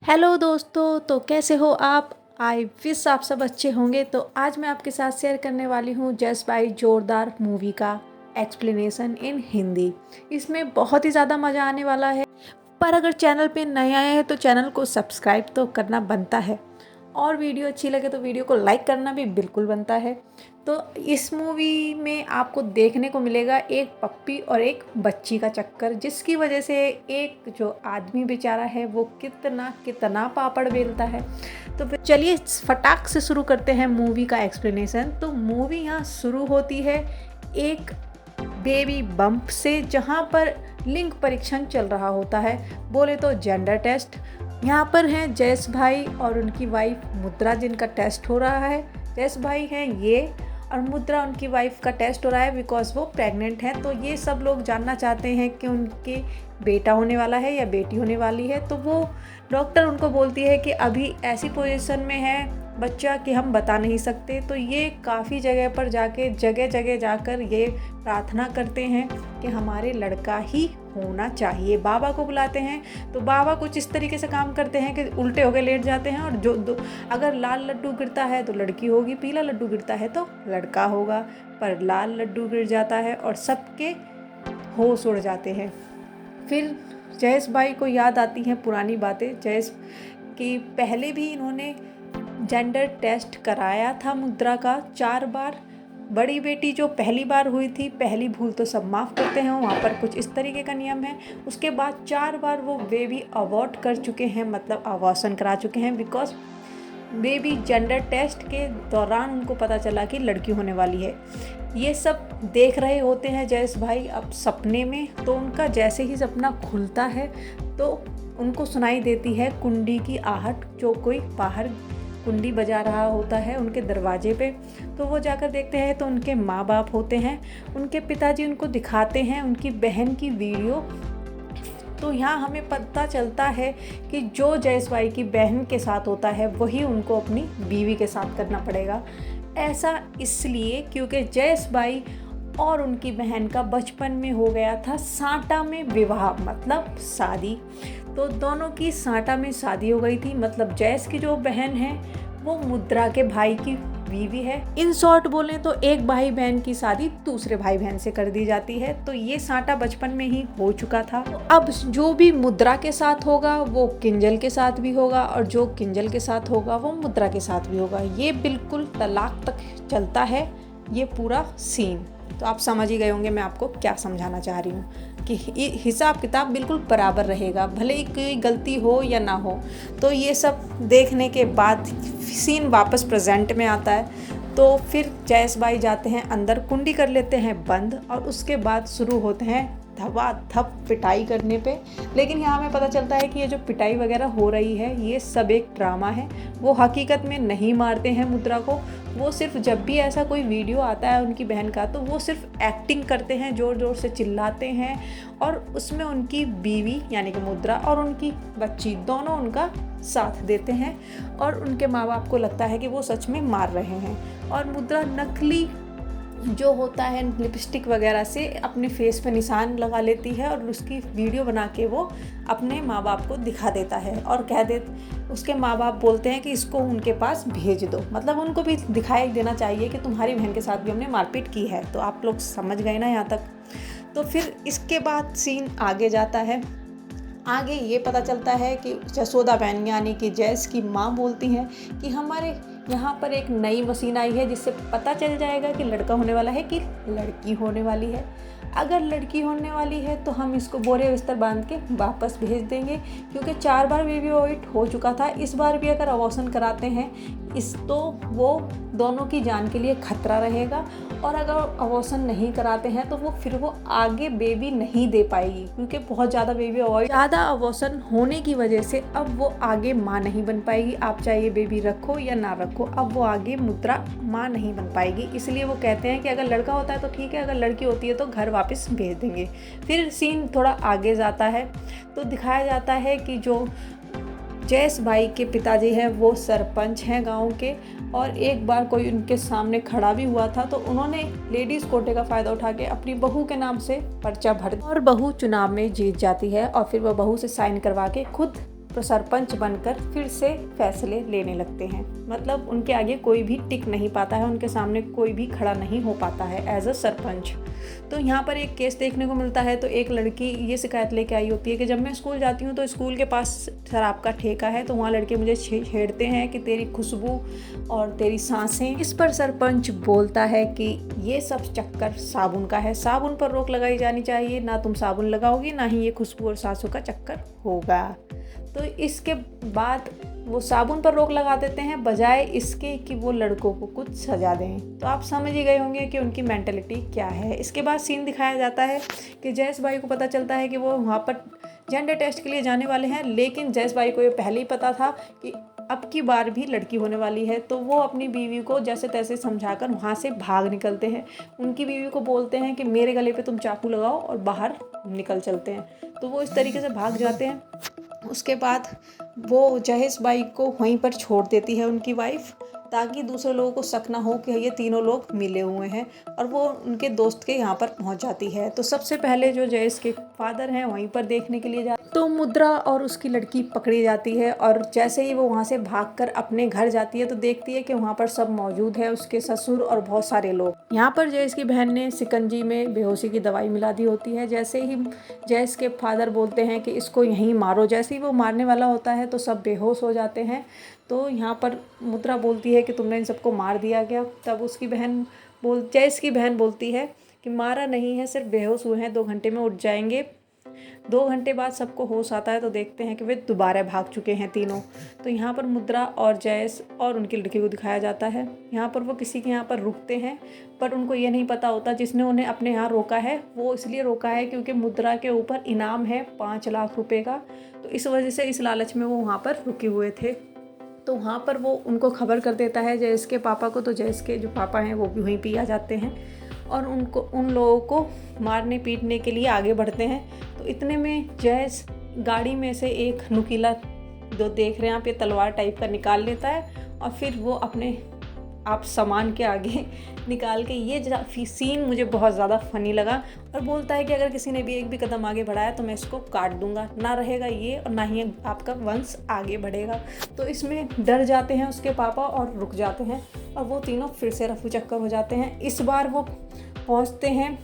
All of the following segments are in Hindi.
हेलो दोस्तों, तो कैसे हो आप। आई विश आप सब अच्छे होंगे। तो आज मैं आपके साथ शेयर करने वाली हूँ जस भाई जोरदार मूवी का एक्सप्लेनेशन इन हिंदी। इसमें बहुत ही ज़्यादा मज़ा आने वाला है। पर अगर चैनल पे नए आए हैं तो चैनल को सब्सक्राइब तो करना बनता है, और वीडियो अच्छी लगे तो वीडियो को लाइक करना भी बिल्कुल बनता है। तो इस मूवी में आपको देखने को मिलेगा एक पप्पी और एक बच्ची का चक्कर, जिसकी वजह से एक जो आदमी बेचारा है वो कितना कितना पापड़ बेलता है। तो फिर चलिए फटाक से शुरू करते हैं मूवी का एक्सप्लेनेशन। तो मूवी यहाँ शुरू होती है एक बेबी बम्प से, जहाँ पर लिंग परीक्षण चल रहा होता है, बोले तो जेंडर टेस्ट। यहाँ पर हैं जयेश भाई और उनकी वाइफ मुद्रा, जिनका टेस्ट हो रहा है। जयेश भाई हैं ये, और मुद्रा उनकी वाइफ का टेस्ट हो रहा है बिकॉज वो प्रेग्नेंट हैं। तो ये सब लोग जानना चाहते हैं कि उनके बेटा होने वाला है या बेटी होने वाली है। तो वो डॉक्टर उनको बोलती है कि अभी ऐसी पोजीशन में है बच्चा कि हम बता नहीं सकते। तो ये काफ़ी जगह पर जाके जगह जगह जाकर ये प्रार्थना करते हैं कि हमारे लड़का ही होना चाहिए। बाबा को बुलाते हैं तो बाबा कुछ इस तरीके से काम करते हैं कि उल्टे होकर लेट जाते हैं, और अगर लाल लड्डू गिरता है तो लड़की होगी, पीला लड्डू गिरता है तो लड़का होगा। पर लाल लड्डू गिर जाता है और सबके होश उड़ जाते हैं। फिर जयेश भाई को याद आती हैं पुरानी बातें। जयेश की पहले भी इन्होंने जेंडर टेस्ट कराया था मुद्रा का 4 बार। बड़ी बेटी जो पहली बार हुई थी, पहली भूल तो सब माफ़ करते हैं, वहाँ पर कुछ इस तरीके का नियम है। उसके बाद 4 बार वो बेबी अबॉर्ट कर चुके हैं, मतलब अबॉर्शन करा चुके हैं, बिकॉज बेबी जेंडर टेस्ट के दौरान उनको पता चला कि लड़की होने वाली है। ये सब देख रहे होते हैं जयेश भाई अब सपने में। तो उनका जैसे ही सपना खुलता है तो उनको सुनाई देती है कुंडी की आहट, जो कोई बाहर कुंडी बजा रहा होता है उनके दरवाजे पे। तो वो जाकर देखते हैं तो उनके माँ बाप होते हैं। उनके पिताजी उनको दिखाते हैं उनकी बहन की वीडियो। तो यहाँ हमें पता चलता है कि जो जयेश भाई की बहन के साथ होता है वही उनको अपनी बीवी के साथ करना पड़ेगा। ऐसा इसलिए क्योंकि जयेश भाई और उनकी बहन का बचपन में हो गया था साँटा में विवाह, मतलब शादी। तो दोनों की साँटा में शादी हो गई थी, मतलब जयेश की जो बहन है वो मुद्रा के भाई की बीवी है। इन शॉर्ट बोलें तो एक भाई बहन की शादी दूसरे भाई बहन से कर दी जाती है। तो ये साँटा बचपन में ही हो चुका था। अब जो भी मुद्रा के साथ होगा वो किंजल के साथ भी होगा, और जो किंजल के साथ होगा वो मुद्रा के साथ भी होगा। ये बिल्कुल तलाक तक चलता है ये पूरा सीन। तो आप समझ ही गए होंगे मैं आपको क्या समझाना चाह रही हूँ, कि हिसाब किताब बिल्कुल बराबर रहेगा, भले ही कोई गलती हो या ना हो। तो ये सब देखने के बाद सीन वापस प्रेजेंट में आता है। तो फिर जयेश भाई जाते हैं अंदर, कुंडी कर लेते हैं बंद, और उसके बाद शुरू होते हैं धपाधप पिटाई करने पे। लेकिन यहाँ हमें पता चलता है कि ये जो पिटाई वगैरह हो रही है ये सब एक ड्रामा है। वो हकीकत में नहीं मारते हैं मुद्रा को। वो सिर्फ जब भी ऐसा कोई वीडियो आता है उनकी बहन का तो वो सिर्फ एक्टिंग करते हैं, ज़ोर ज़ोर से चिल्लाते हैं, और उसमें उनकी बीवी यानी कि मुद्रा और उनकी बच्ची दोनों उनका साथ देते हैं। और उनके माँ बाप को लगता है कि वो सच में मार रहे हैं। और मुद्रा नकली जो होता है लिपस्टिक वगैरह से अपने फेस पे निशान लगा लेती है, और उसकी वीडियो बना के वो अपने माँ बाप को दिखा देता है, और कह दे उसके माँ बाप बोलते हैं कि इसको उनके पास भेज दो। मतलब उनको भी दिखाई देना चाहिए कि तुम्हारी बहन के साथ भी हमने मारपीट की है। तो आप लोग समझ गए ना यहाँ तक। तो फिर इसके बाद सीन आगे जाता है। आगे ये पता चलता है कि जसोदा बहन यानी कि जयेश की माँ बोलती हैं कि हमारे यहाँ पर एक नई मशीन आई है जिससे पता चल जाएगा कि लड़का होने वाला है कि लड़की होने वाली है। अगर लड़की होने वाली है तो हम इसको बोरे बिस्तर बांध के वापस भेज देंगे, क्योंकि 4 बार बेबी अबॉर्ट हो चुका था। इस बार भी अगर अबॉर्शन कराते हैं तो वो दोनों की जान के लिए खतरा रहेगा। और अगर अबॉर्शन नहीं कराते हैं तो फिर वो आगे बेबी नहीं दे पाएगी, क्योंकि बहुत ज़्यादा अबॉर्शन होने की वजह से अब वो आगे माँ नहीं बन पाएगी। आप चाहे बेबी रखो या ना रखो, अब वो आगे मुद्रा माँ नहीं बन पाएगी। इसलिए वो कहते हैं कि अगर लड़का होता है तो ठीक है, अगर लड़की होती है तो घर वापस भेज देंगे। फिर सीन थोड़ा आगे जाता है तो दिखाया जाता है कि जो जयेश भाई के पिताजी हैं वो सरपंच हैं गांव के, और एक बार कोई उनके सामने खड़ा भी हुआ था तो उन्होंने लेडीज़ कोटे का फ़ायदा उठा के अपनी बहू के नाम से पर्चा भर दिया, और बहू चुनाव में जीत जाती है। और फिर वह बहू से साइन करवा के खुद सरपंच बनकर फिर से फैसले लेने लगते हैं। मतलब उनके आगे कोई भी टिक नहीं पाता है, उनके सामने कोई भी खड़ा नहीं हो पाता है एज अ सरपंच। तो यहाँ पर एक केस देखने को मिलता है। तो एक लड़की ये शिकायत लेके आई होती है कि जब मैं स्कूल जाती हूँ तो स्कूल के पास शराब का ठेका है, तो वहाँ लड़के मुझे छेड़ते हैं कि तेरी खुशबू और तेरी सांसें। इस पर सरपंच बोलता है कि ये सब चक्कर साबुन का है, साबुन पर रोक लगाई जानी चाहिए, ना तुम साबुन लगाओगी ना ही ये खुशबू और सांसों का चक्कर होगा। तो इसके बाद वो साबुन पर रोक लगा देते हैं बजाय इसके कि वो लड़कों को कुछ सजा दें। तो आप समझ ही गए होंगे कि उनकी मेंटालिटी क्या है। इसके बाद सीन दिखाया जाता है कि जयेश भाई को पता चलता है कि वो वहाँ पर जेंडर टेस्ट के लिए जाने वाले हैं, लेकिन जयेश भाई को ये पहले ही पता था कि अब की बार भी लड़की होने वाली है। तो वो अपनी बीवी को जैसे तैसे समझाकर वहाँ से भाग निकलते हैं। उनकी बीवी को बोलते हैं कि मेरे गले पे तुम चाकू लगाओ और बाहर निकल चलते हैं। तो वो इस तरीके से भाग जाते हैं। उसके बाद वो जयेश भाई को वहीं पर छोड़ देती है उनकी वाइफ, ताकि दूसरे लोगों को शक ना हो कि ये तीनों लोग मिले हुए हैं, और वो उनके दोस्त के यहाँ पर पहुँच जाती है। तो सबसे पहले जो जयेश के फादर हैं वहीं पर देखने के लिए जाते, तो मुद्रा और उसकी लड़की पकड़ी जाती है। और जैसे ही वो वहाँ से भागकर अपने घर जाती है तो देखती है कि वहाँ पर सब मौजूद है, उसके ससुर और बहुत सारे लोग। यहाँ पर जयेश की बहन ने शिकंजी में बेहोशी की दवाई मिला दी होती है। जैसे ही जयेश के फादर बोलते हैं कि इसको यहीं मारो, जैसे ही वो मारने वाला होता है तो सब बेहोश हो जाते हैं। तो यहाँ पर मुद्रा बोलती है कि तुमने इन सबको मार दिया क्या। तब उसकी बहन जयेश की बहन बोलती है कि मारा नहीं है, सिर्फ बेहोश हुए हैं, 2 घंटे में उठ जाएंगे। 2 घंटे बाद सबको होश आता है तो देखते हैं कि वे दोबारा भाग चुके हैं तीनों। तो यहाँ पर मुद्रा और जयेश और उनकी लड़की को दिखाया जाता है। यहाँ पर वो किसी के यहाँ पर रुकते हैं, पर उनको ये नहीं पता होता जिसने उन्हें अपने यहाँ रोका है वो इसलिए रोका है क्योंकि मुद्रा के ऊपर इनाम है 5 लाख रुपए का। तो इस वजह से इस लालच में वो वहाँ पर रुके हुए थे। तो वहाँ पर वो उनको खबर कर देता है जयेश के पापा को। तो जयेश के जो पापा हैं वो भी वहीं पे आ जाते हैं और उन लोगों को मारने पीटने के लिए आगे बढ़ते हैं। तो इतने में जयेश गाड़ी में से एक नुकीला जो देख रहे हैं आप, ये तलवार टाइप का निकाल लेता है और फिर वो अपने आप सामान के आगे निकाल के, ये सीन मुझे बहुत ज़्यादा फ़नी लगा, और बोलता है कि अगर किसी ने भी एक भी कदम आगे बढ़ाया तो मैं इसको काट दूंगा, ना रहेगा ये और ना ही आपका वंश आगे बढ़ेगा। तो इसमें डर जाते हैं उसके पापा और रुक जाते हैं और वो तीनों फिर से रफू चक्कर हो जाते हैं। इस बार वो पहुंचते हैं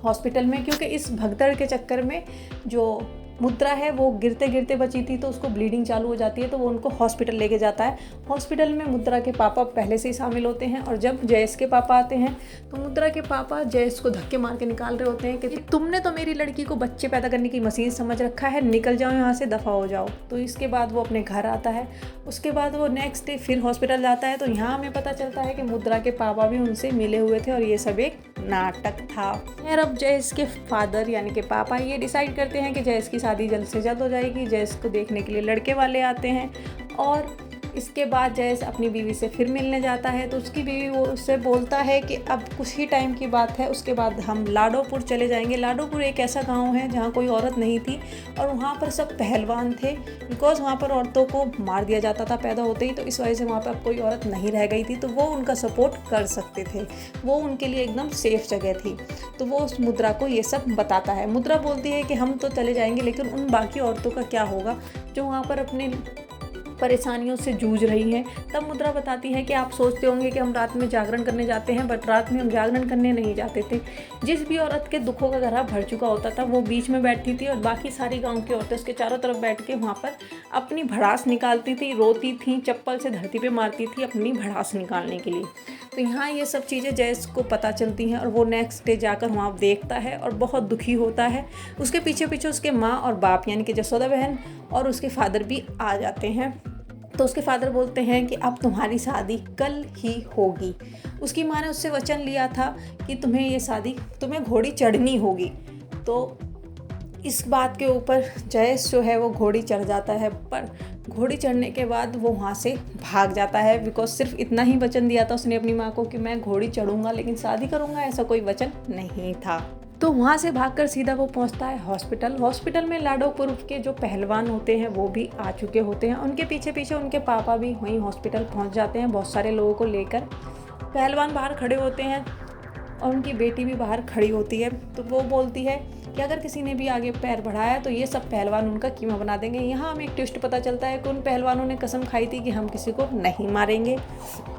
हॉस्पिटल में, क्योंकि इस भगदड़ के चक्कर में जो मुद्रा है वो गिरते गिरते बची थी तो उसको ब्लीडिंग चालू हो जाती है। तो वो उनको हॉस्पिटल लेके जाता है। हॉस्पिटल में मुद्रा के पापा पहले से ही शामिल होते हैं और जब जयेश के पापा आते हैं तो मुद्रा के पापा जयेश को धक्के मार के निकाल रहे होते हैं कि तुमने तो मेरी लड़की को बच्चे पैदा करने की मशीन समझ रखा है, निकल जाओ यहाँ से, दफ़ा हो जाओ। तो इसके बाद वो अपने घर आता है। उसके बाद वो नेक्स्ट डे फिर हॉस्पिटल जाता है। तो यहाँ हमें पता चलता है कि मुद्रा के पापा भी उनसे मिले हुए थे और ये सब एक नाटक था। खैर अब जयेश के फादर यानी कि पापा ये डिसाइड करते हैं कि जयेश की शादी जल्द से जल्द हो जाएगी। जयेश को देखने के लिए लड़के वाले आते हैं और इसके बाद जयेश अपनी बीवी से फिर मिलने जाता है। तो उसकी बीवी वो उससे बोलता है कि अब कुछ ही टाइम की बात है, उसके बाद हम लाडोपुर चले जाएंगे। लाडोपुर एक ऐसा गांव है जहां कोई औरत नहीं थी और वहां पर सब पहलवान थे, बिकॉज वहां पर औरतों को मार दिया जाता था पैदा होते ही। तो इस वजह से वहां पर अब कोई औरत नहीं रह गई थी, तो वो उनका सपोर्ट कर सकते थे, वो उनके लिए एकदम सेफ जगह थी। तो वो उस मुद्रा को ये सब बताता है। मुद्रा बोलती है कि हम तो चले जाएंगे, लेकिन उन बाकी औरतों का क्या होगा जो वहाँ पर अपने परेशानियों से जूझ रही हैं। तब मुद्रा बताती है कि आप सोचते होंगे कि हम रात में जागरण करने जाते हैं, बट रात में हम जागरण करने नहीं जाते थे। जिस भी औरत के दुखों का घड़ा भर चुका होता था वो बीच में बैठती थी और बाकी सारी गांव की औरतें उसके चारों तरफ बैठ के वहाँ पर अपनी भड़ास निकालती थी, रोती थी, चप्पल से धरती पर मारती थी अपनी भड़ास निकालने के लिए। तो यहाँ ये सब चीज़ें जयेश को पता चलती हैं और वो नेक्स्ट डे जाकर वहाँ देखता है और बहुत दुखी होता है। उसके पीछे पीछे उसके माँ और बाप यानी कि जसोदा बहन और उसके फादर भी आ जाते हैं। तो उसके फादर बोलते हैं कि अब तुम्हारी शादी कल ही होगी। उसकी माँ ने उससे वचन लिया था कि तुम्हें घोड़ी चढ़नी होगी। तो इस बात के ऊपर जयेश जो है वो घोड़ी चढ़ जाता है, पर घोड़ी चढ़ने के बाद वो वहाँ से भाग जाता है, बिकॉज सिर्फ इतना ही वचन दिया था उसने अपनी माँ को कि मैं घोड़ी चढ़ूँगा लेकिन शादी करूँगा, ऐसा कोई वचन नहीं था। तो वहाँ से भागकर सीधा वो पहुँचता है हॉस्पिटल। हॉस्पिटल में लाडोपुर के जो पहलवान होते हैं वो भी आ चुके होते हैं। उनके पीछे पीछे उनके पापा भी वहीं हॉस्पिटल पहुँच जाते हैं बहुत सारे लोगों को लेकर। पहलवान बाहर खड़े होते हैं और उनकी बेटी भी बाहर खड़ी होती है। तो वो बोलती है कि अगर किसी ने भी आगे पैर बढ़ाया तो ये सब पहलवान उनका कीमा बना देंगे। यहाँ हमें एक ट्विस्ट पता चलता है कि उन पहलवानों ने कसम खाई थी कि हम किसी को नहीं मारेंगे।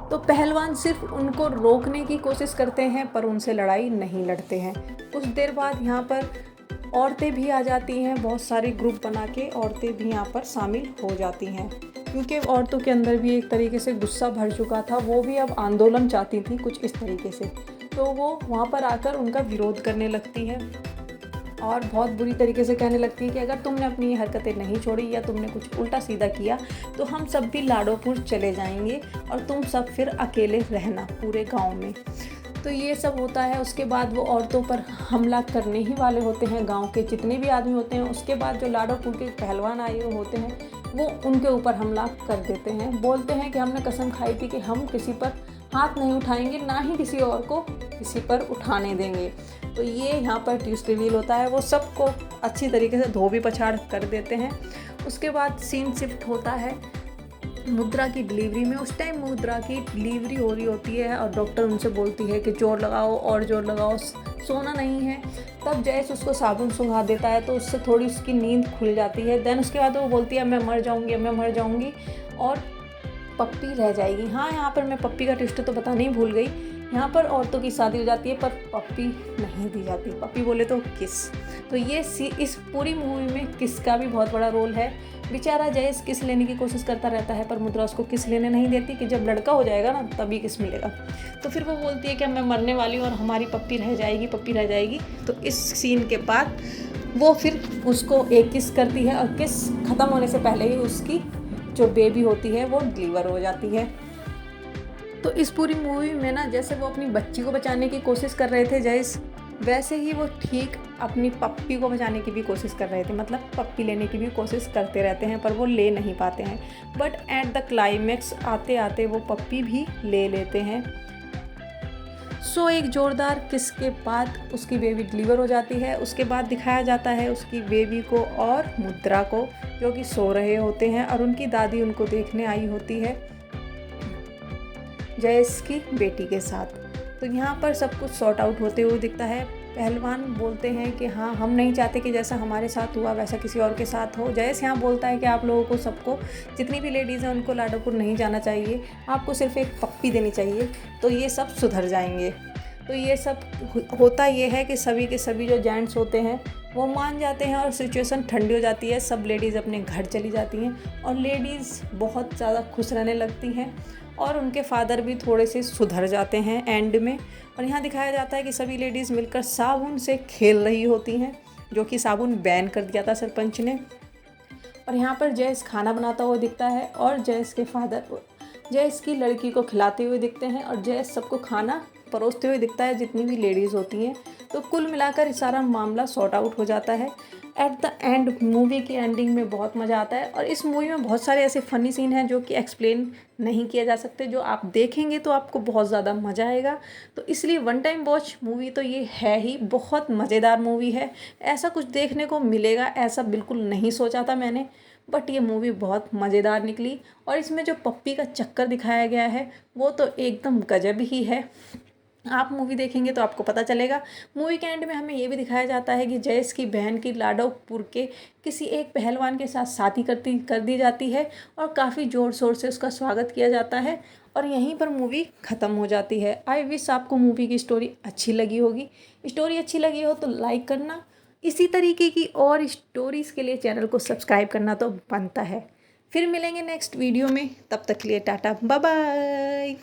तो पहलवान सिर्फ उनको रोकने की कोशिश करते हैं पर उनसे लड़ाई नहीं लड़ते हैं। कुछ देर बाद यहाँ पर औरतें भी आ जाती हैं, बहुत सारे ग्रुप बना के औरतें भी यहाँ पर शामिल हो जाती हैं, क्योंकि औरतों के अंदर भी एक तरीके से गुस्सा भर चुका था। वो भी अब आंदोलन चाहती थी कुछ इस तरीके से। तो वो वहाँ पर आकर उनका विरोध करने लगती है और बहुत बुरी तरीके से कहने लगती है कि अगर तुमने अपनी ये हरकतें नहीं छोड़ी या तुमने कुछ उल्टा सीधा किया तो हम सब भी लाडोपुर चले जाएंगे और तुम सब फिर अकेले रहना पूरे गांव में। तो ये सब होता है। उसके बाद वो औरतों पर हमला करने ही वाले होते हैं, गांव के जितने भी आदमी होते हैं। उसके बाद जो लाडोपुर के पहलवान आए हुए होते हैं वो उनके ऊपर हमला कर देते हैं। बोलते हैं कि हमने कसम खाई थी कि हम किसी पर हाथ नहीं उठाएंगे, ना ही किसी और को किसी पर उठाने देंगे। तो ये यहाँ पर ट्विस्ट रिवील होता है। वो सबको अच्छी तरीके से धोबी पछाड़ कर देते हैं। उसके बाद सीन शिफ्ट होता है मुद्रा की डिलीवरी में। उस टाइम मुद्रा की डिलीवरी हो रही होती है और डॉक्टर उनसे बोलती है कि जोर लगाओ और जोर लगाओ, सोना नहीं है। तब जयस उसको साबुन सुंघा देता है तो उससे थोड़ी उसकी नींद खुल जाती है। देन उसके बाद वो बोलती है मैं मर जाऊँगी, मैं मर जाऊँगी और पप्पी रह जाएगी। हाँ, यहाँ पर मैं पप्पी का ट्विस्ट तो बताना ही भूल गई। यहाँ पर औरतों की शादी हो जाती है पर पप्पी नहीं दी जाती। पप्पी बोले तो किस। तो ये इस पूरी मूवी में किस का भी बहुत बड़ा रोल है। बेचारा जयेश किस लेने की कोशिश करता रहता है पर मुद्रा उसको किस लेने नहीं देती कि जब लड़का हो जाएगा ना तभी किस मिलेगा। तो फिर वो बोलती है कि मैं मरने वाली हूँ और हमारी पप्पी रह जाएगी, पप्पी रह जाएगी। तो इस सीन के बाद वो फिर उसको एक किस करती है और किस ख़त्म होने से पहले ही उसकी जो बेबी होती है वो डिलीवर हो जाती है। तो इस पूरी मूवी में ना जैसे वो अपनी बच्ची को बचाने की कोशिश कर रहे थे जयेश, वैसे ही वो ठीक अपनी पप्पी को बचाने की भी कोशिश कर रहे थे। मतलब पप्पी लेने की भी कोशिश करते रहते हैं पर वो ले नहीं पाते हैं। बट एट द क्लाइमेक्स आते आते वो पप्पी भी ले लेते हैं। सो एक जोरदार किस के बाद उसकी बेबी डिलीवर हो जाती है। उसके बाद दिखाया जाता है उसकी बेबी को और मुद्रा को जो कि सो रहे होते हैं और उनकी दादी उनको देखने आई होती है जयेश की बेटी के साथ। तो यहाँ पर सब कुछ सॉर्ट आउट होते हुए दिखता है। पहलवान बोलते हैं कि हाँ, हम नहीं चाहते कि जैसा हमारे साथ हुआ वैसा किसी और के साथ हो। जयेश यहाँ बोलता है कि आप लोगों को सबको, जितनी भी लेडीज़ हैं उनको लाडोपुर नहीं जाना चाहिए, आपको सिर्फ एक पप्पी देनी चाहिए तो ये सब सुधर जाएंगे। तो ये सब होता ये है कि सभी के सभी जो जेंट्स होते हैं वो मान जाते हैं और सिचुएशन ठंडी हो जाती है। सब लेडीज़ अपने घर चली जाती हैं और लेडीज़ बहुत ज़्यादा खुश रहने लगती हैं और उनके फादर भी थोड़े से सुधर जाते हैं एंड में। और यहाँ दिखाया जाता है कि सभी लेडीज़ मिलकर साबुन से खेल रही होती हैं, जो कि साबुन बैन कर दिया था सरपंच ने। और यहाँ पर जयेश खाना बनाता हुआ दिखता है और जयेश के फादर जयेश की लड़की को खिलाते हुए दिखते हैं और जयेश सबको खाना परोसते हुए दिखता है, जितनी भी लेडीज़ होती हैं। तो कुल मिलाकर सारा मामला सॉर्ट आउट हो जाता है। एट द एंड मूवी की एंडिंग में बहुत मज़ा आता है और इस मूवी में बहुत सारे ऐसे फ़नी सीन हैं जो कि एक्सप्लेन नहीं किया जा सकते, जो आप देखेंगे तो आपको बहुत ज़्यादा मज़ा आएगा। तो इसलिए वन टाइम वॉच मूवी तो ये है ही, बहुत मज़ेदार मूवी है। ऐसा कुछ देखने को मिलेगा ऐसा बिल्कुल नहीं सोचा था मैंने, बट ये मूवी बहुत मज़ेदार निकली। और इसमें जो पप्पी का चक्कर दिखाया गया है वो तो एकदम गजब ही है। आप मूवी देखेंगे तो आपको पता चलेगा। मूवी के एंड में हमें ये भी दिखाया जाता है कि जयेश की बहन की लाडोपुर के किसी एक पहलवान के साथ शादी कर दी जाती है और काफ़ी ज़ोर शोर से उसका स्वागत किया जाता है और यहीं पर मूवी ख़त्म हो जाती है। आई विश आपको मूवी की स्टोरी अच्छी लगी होगी। स्टोरी अच्छी लगी हो तो लाइक करना, इसी तरीके की और स्टोरीज़ के लिए चैनल को सब्सक्राइब करना तो बनता है। फिर मिलेंगे नेक्स्ट वीडियो में, तब तक के लिए टाटा बाय बाय।